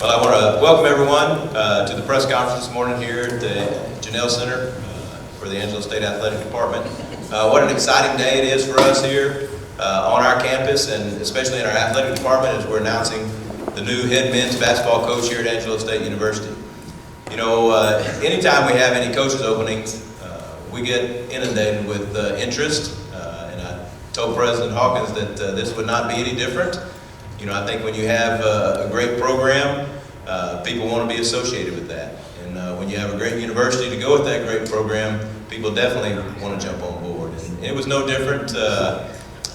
Well, I want to welcome everyone to the press conference this morning here at the Janelle Center for the Angelo State Athletic Department. What an exciting day it is for us here on our campus, and especially in our athletic department, as we're announcing the new head men's basketball coach here at Angelo State University. You know, anytime we have any coaches openings, we get inundated with interest, and I told President Hawkins that this would not be any different. You know, I think when you have a great program, people want to be associated with that. And when you have a great university to go with that great program, people definitely want to jump on board. And it was no different.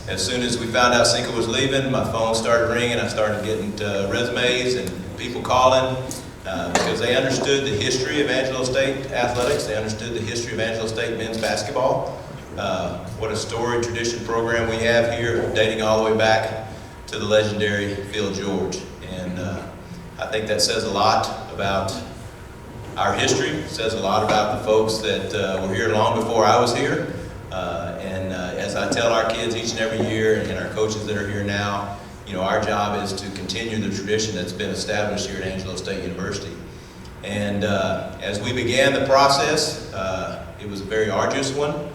As soon as we found out Cinco was leaving, my phone started ringing. I started getting resumes and people calling because they understood the history of Angelo State athletics. They understood the history of Angelo State men's basketball. What a storied tradition program we have here, dating all the way back to the legendary Phil George. And I think that says a lot about our history. It says a lot about the folks that were here long before I was here. And as I tell our kids each and every year, and our coaches that are here now, you know, our job is to continue the tradition that's been established here at Angelo State University. And as we began the process, it was a very arduous one.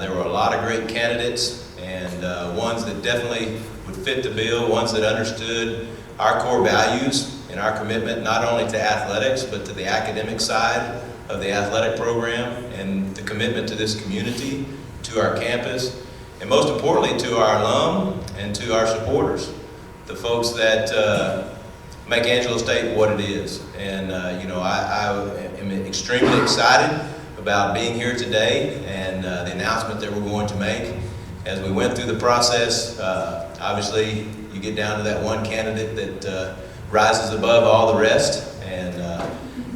There were a lot of great candidates, and ones that definitely would fit the bill, ones that understood our core values and our commitment not only to athletics, but to the academic side of the athletic program, and the commitment to this community, to our campus, and most importantly to our alum and to our supporters, the folks that make Angelo State what it is. And you know, I am extremely excited about being here today and the announcement that we're going to make. As we went through the process, obviously you get down to that one candidate that rises above all the rest. And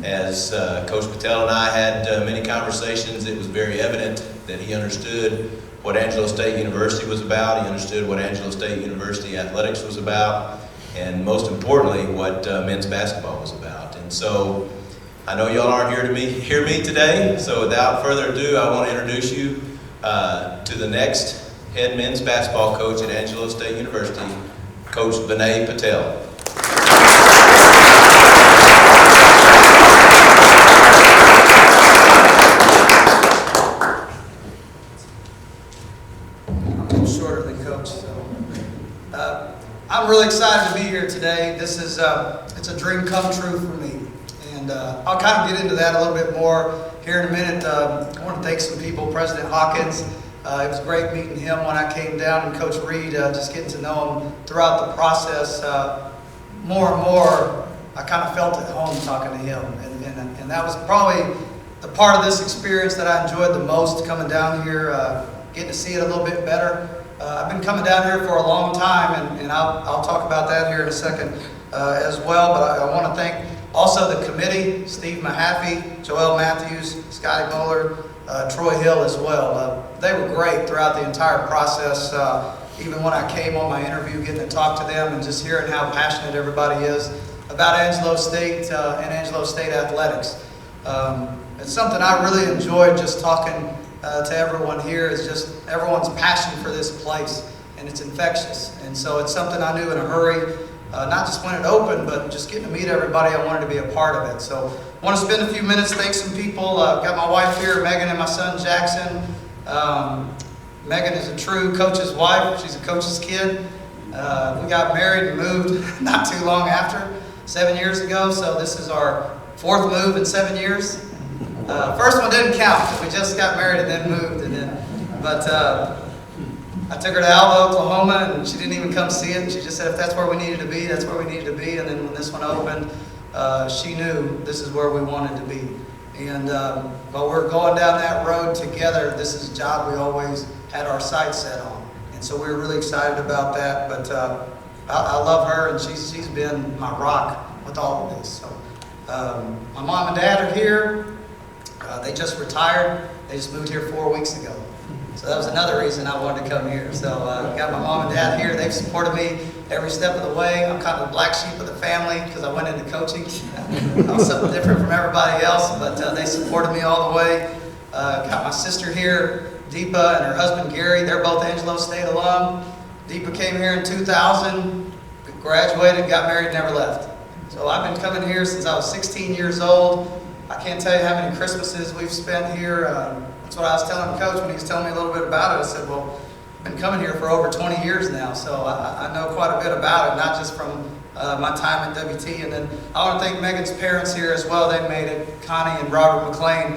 as Coach Patel and I had many conversations, it was very evident that he understood what Angelo State University was about. He understood what Angelo State University athletics was about, and most importantly, what men's basketball was about. And so I know y'all aren't here to hear me today, so without further ado, I want to introduce you to the next head men's basketball coach at Angelo State University, Coach Vinay Patel. I'm shorter than Coach, so I'm really excited to be here today. This is it's a dream come true for me, and I'll kind of get into that a little bit more here in a minute. I want to thank some people, President Hawkins. It was great meeting him when I came down, and Coach Reed, just getting to know him throughout the process. More and more, I kind of felt at home talking to him, and that was probably the part of this experience that I enjoyed the most, coming down here, getting to see it a little bit better. I've been coming down here for a long time, and I'll talk about that here in a second as well, but I want to thank also the committee, Steve Mahaffey, Joel Matthews, Scotty Muller, Troy Hill as well. They were great throughout the entire process. Even when I came on my interview, getting to talk to them and just hearing how passionate everybody is about Angelo State and Angelo State athletics. It's something I really enjoyed just talking to everyone here, is just everyone's passion for this place, and it's infectious. And so it's something I knew in a hurry, not just when it opened, but just getting to meet everybody. I wanted to be a part of it. So I want to spend a few minutes, thank some people. Got my wife here, Megan, and my son, Jackson. Megan is a true coach's wife. She's a coach's kid. We got married and moved not too long after, 7 years ago. So this is our fourth move in 7 years. First one didn't count. We just got married and then moved. But I took her to Alva, Oklahoma, and she didn't even come see it. She just said if that's where we needed to be, that's where we needed to be. And then when this one opened, she knew this is where we wanted to be. And while we're going down that road together, this is a job we always had our sights set on. And so we were really excited about that. But I love her, and she's been my rock with all of this. So my mom and dad are here. They just retired. They just moved here 4 weeks ago. So that was another reason I wanted to come here. So got my mom and dad here. They've supported me every step of the way. I'm kind of the black sheep of the family because I went into coaching. I'm something different from everybody else, but they supported me all the way. Got my sister here, Deepa, and her husband Gary. They're both Angelo State alum. Deepa came here in 2000, graduated, got married, never left. So I've been coming here since I was 16 years old. I can't tell you how many Christmases we've spent here. That's what I was telling Coach when he was telling me a little bit about it. I said, well, I've been coming here for over 20 years now, so I know quite a bit about it, not just from my time at WT. And then I want to thank Megan's parents here as well. They made it, Connie and Robert McLean.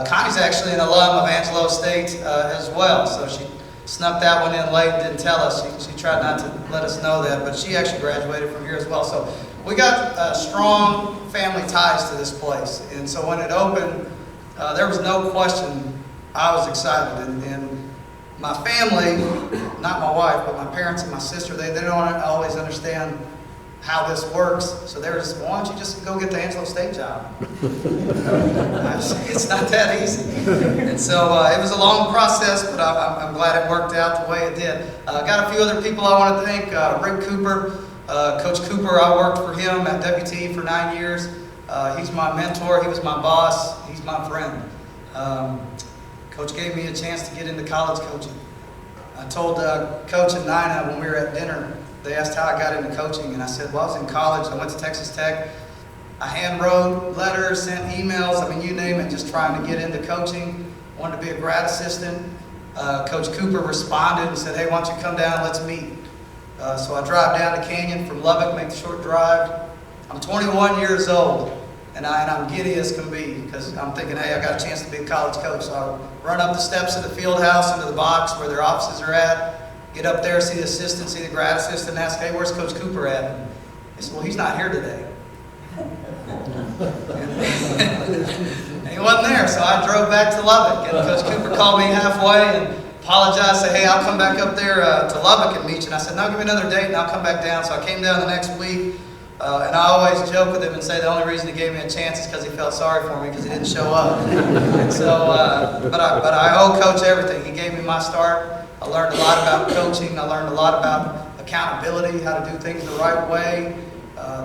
Connie's actually an alum of Angelo State as well, so she snuck that one in late and didn't tell us. She tried not to let us know that, but she actually graduated from here as well. So we got strong family ties to this place. And so when it opened, there was no question I was excited. And my family, not my wife, but my parents and my sister, they don't always understand how this works. So they were just, why don't you just go get the Angelo State job? It's not that easy. And so it was a long process, but I'm glad it worked out the way it did. Got a few other people I want to thank. Rick Cooper, Coach Cooper, I worked for him at WT for 9 years. He's my mentor, he was my boss, he's my friend. Coach gave me a chance to get into college coaching. I told Coach and Nina when we were at dinner, they asked how I got into coaching, and I said, well, I was in college, I went to Texas Tech. I hand wrote letters, sent emails, I mean, you name it, just trying to get into coaching. Wanted to be a grad assistant. Coach Cooper responded and said, hey, why don't you come down, let's meet. So I drive down to Canyon from Lubbock, make the short drive. I'm 21 years old, and I'm giddy as can be, because I'm thinking, hey, I got a chance to be a college coach. So I run up the steps of the field house into the box where their offices are at. Get up there, see the assistant, see the grad assistant, and ask, hey, where's Coach Cooper at? And they said, well, he's not here today. And he wasn't there, so I drove back to Lubbock, and Coach Cooper called me halfway and apologized, said, hey, I'll come back up there to Lubbock and meet you. And I said, no, give me another date and I'll come back down. So I came down the next week, and I always joke with him and say the only reason he gave me a chance is because he felt sorry for me because he didn't show up. And so, but I owe Coach everything. He gave me my start. I learned a lot about coaching. I learned a lot about accountability, how to do things the right way,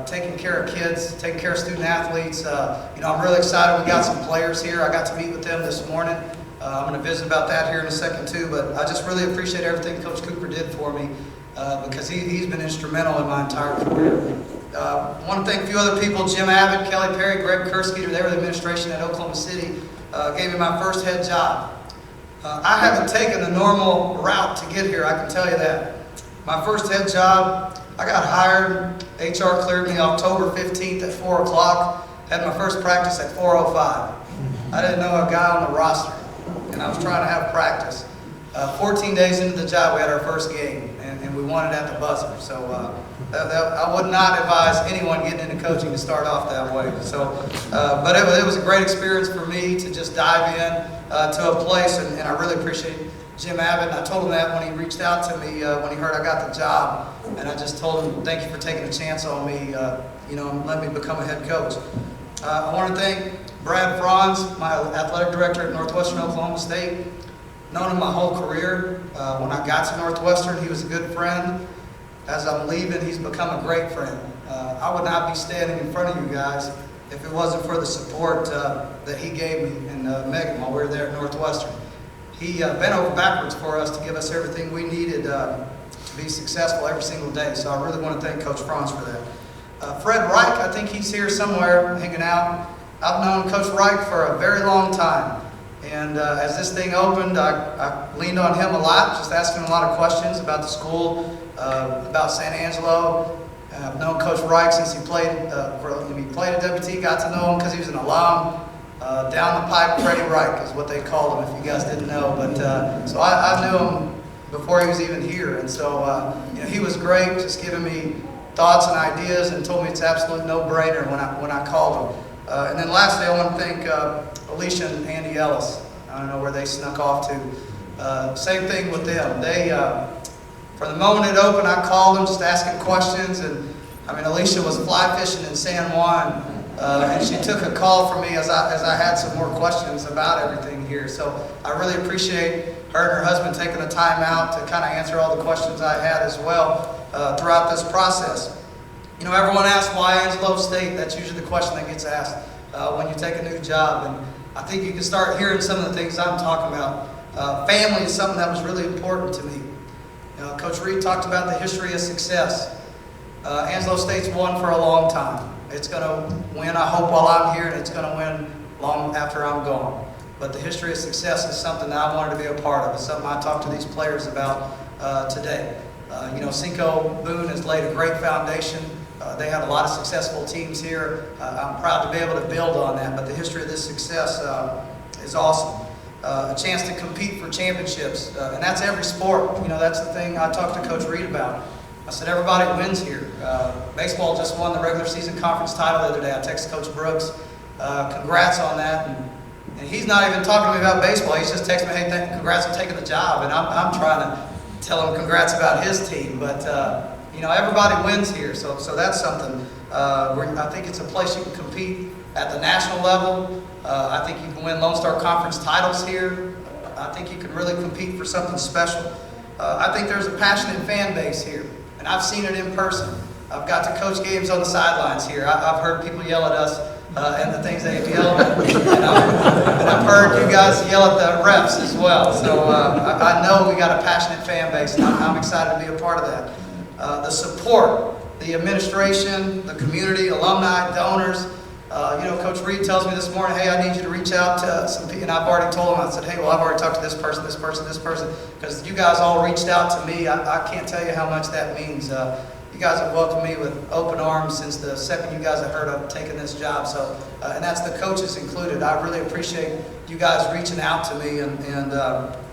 taking care of kids, taking care of student athletes. I'm really excited. We got some players here. I got to meet with them this morning. I'm going to visit about that here in a second too, but I just really appreciate everything Coach Cooper did for me because he's been instrumental in my entire career. I want to thank a few other people, Jim Abbott, Kelly Perry, Greg Kurskeeter. They were the administration at Oklahoma City, gave me my first head job. I haven't taken the normal route to get here, I can tell you that. My first head job, I got hired, HR cleared me October 15th at 4 o'clock, had my first practice at 4:05. I didn't know a guy on the roster, and I was trying to have practice. 14 days into the job, we had our first game, and we won it at the buzzer. So I would not advise anyone getting into coaching to start off that way. So, but it was a great experience for me to just dive in to a place, and I really appreciate Jim Abbott. And I told him that when he reached out to me when he heard I got the job, and I just told him, thank you for taking a chance on me, and let me become a head coach. I want to thank Brad Franz, my athletic director at Northwestern Oklahoma State. Known him my whole career. When I got to Northwestern, he was a good friend. As I'm leaving, he's become a great friend. I would not be standing in front of you guys if it wasn't for the support that he gave me and Megan while we were there at Northwestern. He bent over backwards for us to give us everything we needed to be successful every single day. So I really want to thank Coach Franz for that. Fred Reich, I think he's here somewhere hanging out. I've known Coach Reich for a very long time. And as this thing opened, I leaned on him a lot, just asking a lot of questions about the school, about San Angelo. I've known Coach Reich since he played at WT, got to know him because he was an alum. Down the pipe, Freddie Reich is what they called him, if you guys didn't know. But so I knew him before he was even here. And so he was great, just giving me thoughts and ideas, and told me it's absolute no-brainer when I called him. And then lastly, I want to thank Alicia and Andy Ellis. I don't know where they snuck off to. Same thing with them. They, from the moment it opened, I called them just asking questions. And I mean, Alicia was fly fishing in San Juan, and she took a call from me as I had some more questions about everything here. So I really appreciate her and her husband taking the time out to kind of answer all the questions I had as well throughout this process. Everyone asks why Angelo State. That's usually the question that gets asked when you take a new job. And I think you can start hearing some of the things I'm talking about. Family is something that was really important to me. Coach Reed talked about the history of success. Angelo State's won for a long time. It's going to win, I hope, while I'm here, and it's going to win long after I'm gone. But the history of success is something that I wanted to be a part of. It's something I talk to these players about today. Cinco Boone has laid a great foundation. They have a lot of successful teams here. I'm proud to be able to build on that, but the history of this success is awesome. A chance to compete for championships, and that's every sport. That's the thing I talked to Coach Reed about. I said, everybody wins here. Baseball just won the regular season conference title the other day. I texted Coach Brooks, congrats on that. And he's not even talking to me about baseball. He's just texting me, hey, congrats on taking the job. And I'm trying to tell him congrats about his team. But, everybody wins here. So that's something. I think it's a place you can compete at the national level. I think you can win Lone Star Conference titles here. I think you can really compete for something special. I think there's a passionate fan base here, and I've seen it in person. I've got to coach games on the sidelines here. I've heard people yell at us and the things they've yelled at, and I've heard you guys yell at the refs as well. So I know we got a passionate fan base, and I'm excited to be a part of that. The support, the administration, the community, alumni, donors. Coach Reed tells me this morning, hey, I need you to reach out to some people, and I've already told him, I said, hey, well, I've already talked to this person, because you guys all reached out to me. I can't tell you how much that means. You guys have welcomed me with open arms since the second you guys have heard of taking this job. So, and that's the coaches included. I really appreciate you guys reaching out to me, and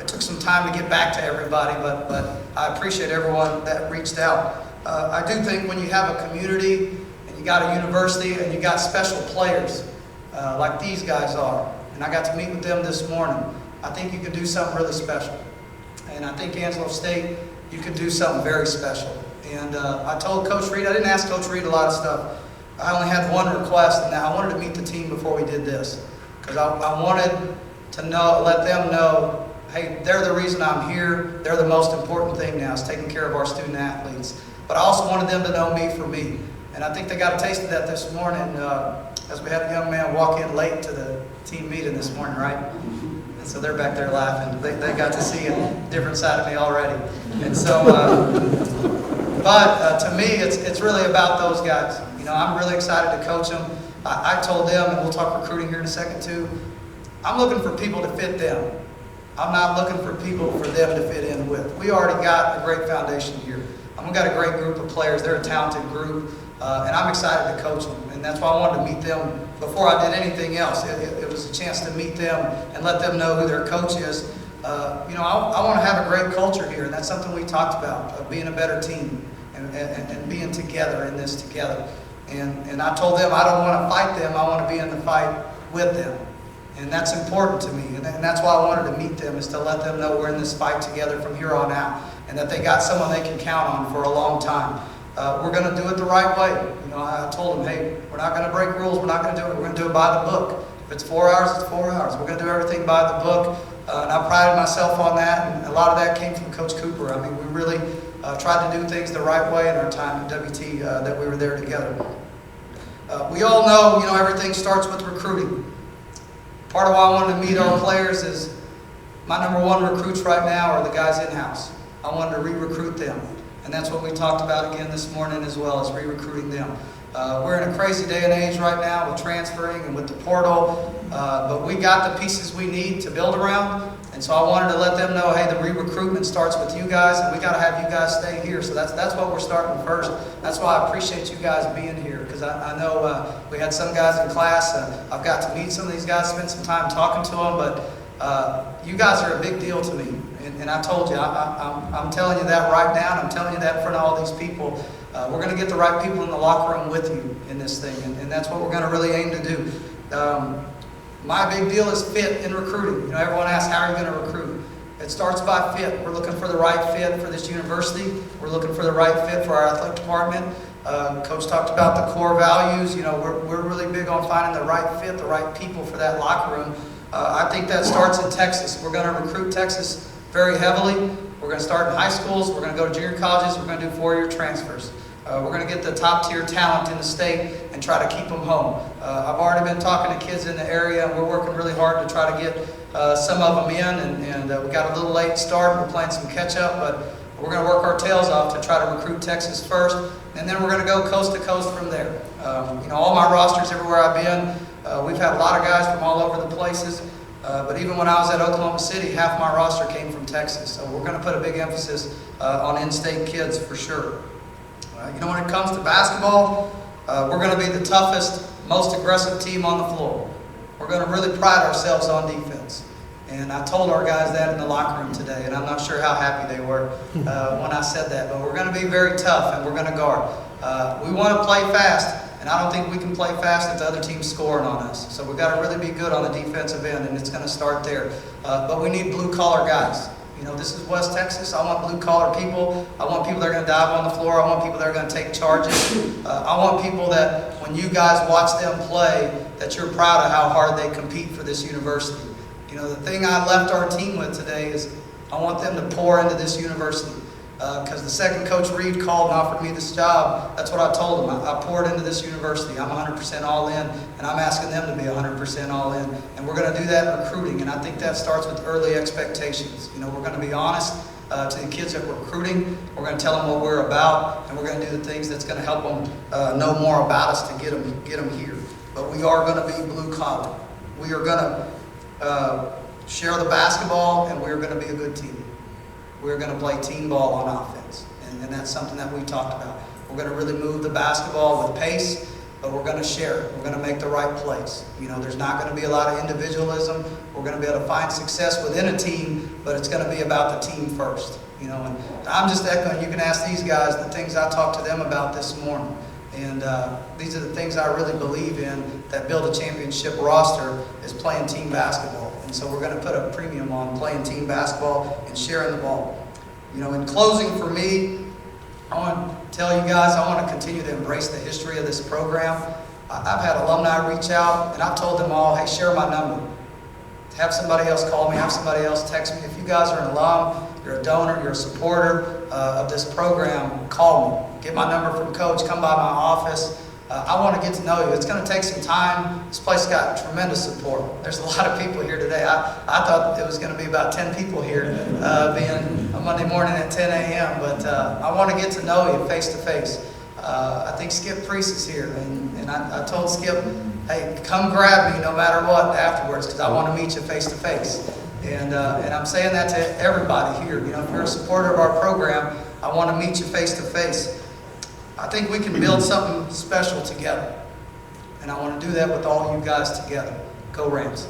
it took some time to get back to everybody, but I appreciate everyone that reached out. I do think when you have a community, you got a university, and you got special players like these guys are, and I got to meet with them this morning, I think you can do something really special. And I think Angelo State, you can do something very special. And I told Coach Reed, I didn't ask Coach Reed a lot of stuff. I only had one request, and I wanted to meet the team before we did this. Because I wanted to let them know, hey, they're the reason I'm here. They're the most important thing now, is taking care of our student athletes. But I also wanted them to know me for me. And I think they got a taste of that this morning as we had a young man walk in late to the team meeting this morning, right? And so they're back there laughing. They got to see a different side of me already. And so, but to me, it's really about those guys. I'm really excited to coach them. I told them, and we'll talk recruiting here in a second too, I'm looking for people to fit them. I'm not looking for people for them to fit in with. We already got a great foundation here. We've got a great group of players. They're a talented group. And I'm excited to coach them, and that's why I wanted to meet them before I did anything else. It was a chance to meet them and let them know who their coach is. I want to have a great culture here, and that's something we talked about, of being a better team and being together in this together. And I told them I don't want to fight them, I want to be in the fight with them. And that's important to me, and that's why I wanted to meet them, is to let them know we're in this fight together from here on out, and that they got someone they can count on for a long time. We're going to do it the right way. I told them, hey, we're not going to break rules. We're not going to do it. We're going to do it by the book. If it's 4 hours, it's 4 hours. We're going to do everything by the book. And I prided myself on that, and a lot of that came from Coach Cooper. I mean, we really tried to do things the right way in our time at WT that we were there together. We all know, everything starts with recruiting. Part of why I wanted to meet our players is my number one recruits right now are the guys in-house. I wanted to re-recruit them. And that's what we talked about again this morning as well, as re-recruiting them. We're in a crazy day and age right now with transferring and with the portal, but we got the pieces we need to build around. And so I wanted to let them know, hey, the re-recruitment starts with you guys, and we got to have you guys stay here. So that's what we're starting first. That's why I appreciate you guys being here, because I know we had some guys in class. I've got to meet some of these guys, spend some time talking to them, but you guys are a big deal to me. And I told you, I'm telling you that right now, and I'm telling you that in front of all these people. We're going to get the right people in the locker room with you in this thing, and that's what we're going to really aim to do. My big deal is fit in recruiting. Everyone asks, how are you going to recruit? It starts by fit. We're looking for the right fit for this university. We're looking for the right fit for our athletic department. Coach talked about the core values. We're really big on finding the right fit, the right people for that locker room. I think that starts in Texas. We're going to recruit Texas very heavily. We're going to start in high schools. We're going to go to junior colleges. We're going to do 4-year transfers. We're going to get the top tier talent in the state and try to keep them home. I've already been talking to kids in the area, and we're working really hard to try to get some of them in, and we got a little late start. We're playing some catch up, but we're going to work our tails off to try to recruit Texas first. and then we're going to go coast to coast from there. All my rosters everywhere I've been, we've had a lot of guys from all over the places. But even when I was at Oklahoma City, half my roster came from Texas. So we're going to put a big emphasis on in-state kids for sure. When it comes to basketball, we're going to be the toughest, most aggressive team on the floor. We're going to really pride ourselves on defense. And I told our guys that in the locker room today, and I'm not sure how happy they were when I said that. But we're going to be very tough, and we're going to guard. We want to play fast. And I don't think we can play fast if the other team's scoring on us. So we've got to really be good on the defensive end, and it's going to start there. But we need blue-collar guys. This is West Texas. I want blue-collar people. I want people that are going to dive on the floor. I want people that are going to take charges. I want people that, when you guys watch them play, that you're proud of how hard they compete for this university. The thing I left our team with today is I want them to pour into this university. Because the second Coach Reed called and offered me this job, that's what I told him. I poured into this university. I'm 100% all in, and I'm asking them to be 100% all in. And we're going to do that in recruiting, and I think that starts with early expectations. We're going to be honest to the kids that we're recruiting. We're going to tell them what we're about, and we're going to do the things that's going to help them know more about us to get them here. But we are going to be blue collar. We are going to share the basketball, and we're going to be a good team. We're going to play team ball on offense, and that's something that we talked about. We're going to really move the basketball with pace, but we're going to share it. We're going to make the right plays. There's not going to be a lot of individualism. We're going to be able to find success within a team, but it's going to be about the team first. And I'm just echoing. You can ask these guys the things I talked to them about this morning. And these are the things I really believe in that build a championship roster is playing team basketball. And so we're going to put a premium on playing team basketball and sharing the ball. In closing for me, I want to tell you guys I want to continue to embrace the history of this program. I've had alumni reach out, and I've told them all, hey, share my number. Have somebody else call me, have somebody else text me. If you guys are an alum, you're a donor, you're a supporter of this program, call me. Get my number from Coach, come by my office. I want to get to know you. It's going to take some time. This place got tremendous support. There's a lot of people here today. I thought it was going to be about 10 people here being a Monday morning at 10 a.m., but I want to get to know you face to face. I think Skip Priest is here, and I told Skip, hey, come grab me no matter what afterwards, because I want to meet you face to face. And I'm saying that to everybody here. If you're a supporter of our program, I want to meet you face to face. I think we can build something special together. And I want to do that with all you guys together. Go Rams.